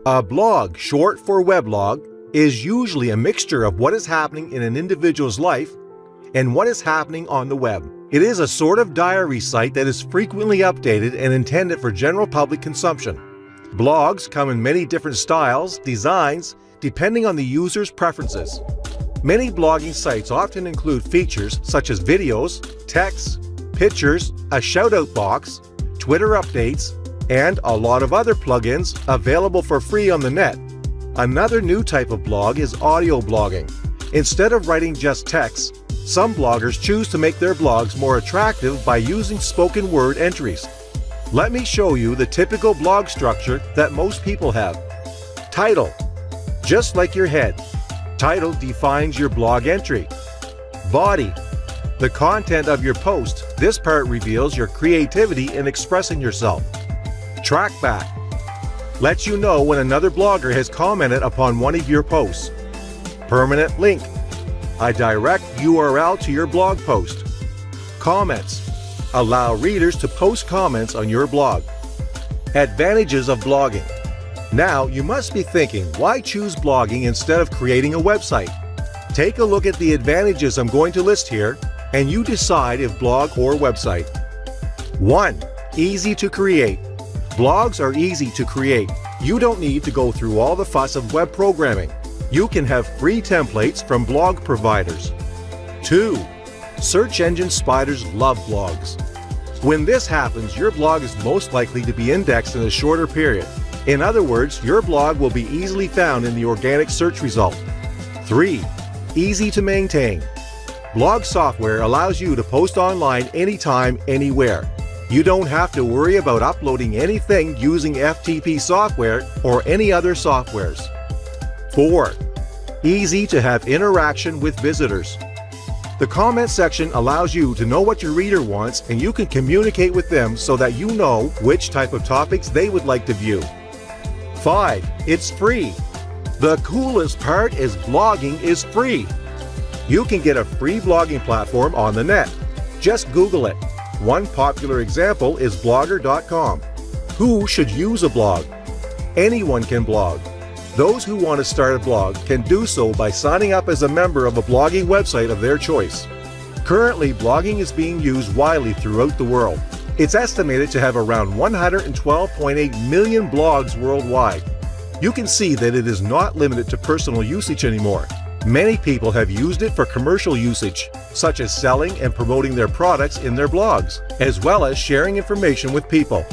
A blog, short for weblog, is usually a mixture of what is happening in an individual's life and what is happening on the web. It is a sort of diary site that is frequently updated and intended for general public consumption. Blogs come in many different styles, designs, depending on the user's preferences. Many blogging sites often include features such as videos, text, pictures, a shout-out box, Twitter updates, and a lot of other plugins available for free on the net. Another new type of blog is audio blogging. Instead of writing just text, some bloggers choose to make their blogs more attractive by using spoken word entries. Let me show you the typical blog structure that most people have. Title. Just like your head. Title defines your blog entry. Body. The content of your post. This part reveals your creativity in expressing yourself. Trackback. Lets you know when another blogger has commented upon one of your posts. Permanent link. A direct URL to your blog post. Comments. Allow readers to post comments on your blog. Advantages of blogging. Now, you must be thinking, why choose blogging instead of creating a website? Take a look at the advantages I'm going to list here, and you decide if blog or website. 1. Easy to create. Blogs are easy to create. You don't need to go through all the fuss of web programming. You can have free templates from blog providers. 2. Search engine spiders love blogs. When this happens, your blog is most likely to be indexed in a shorter period. In other words, your blog will be easily found in the organic search result. 3. Easy to maintain. Blog software allows you to post online anytime, anywhere. You don't have to worry about uploading anything using FTP software or any other softwares. 4. Easy to have interaction with visitors. The comment section allows you to know what your reader wants, and you can communicate with them so that you know which type of topics they would like to view. 5. It's free. The coolest part is blogging is free. You can get a free blogging platform on the net. Just Google it. One popular example is blogger.com. Who should use a blog? Anyone can blog. Those who want to start a blog can do so by signing up as a member of a blogging website of their choice. Currently, blogging is being used widely throughout the world. It's estimated to have around 112.8 million blogs worldwide. You can see that it is not limited to personal usage anymore. Many people have used it for commercial usage, such as selling and promoting their products in their blogs, as well as sharing information with people.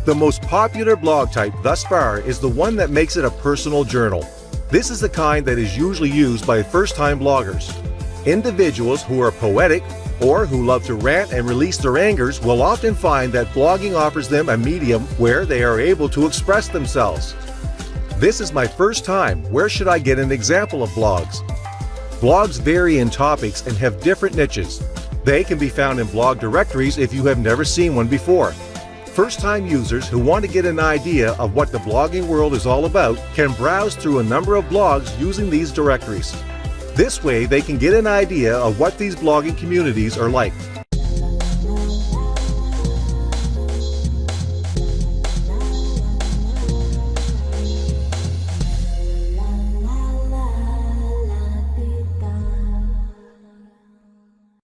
The most popular blog type thus far is the one that makes it a personal journal. This is the kind that is usually used by first-time bloggers. Individuals who are poetic or who love to rant and release their angers will often find that blogging offers them a medium where they are able to express themselves. This is my first time. Where should I get an example of blogs? Blogs vary in topics and have different niches. They can be found in blog directories if you have never seen one before. First-time users who want to get an idea of what the blogging world is all about can browse through a number of blogs using these directories. This way they can get an idea of what these blogging communities are like.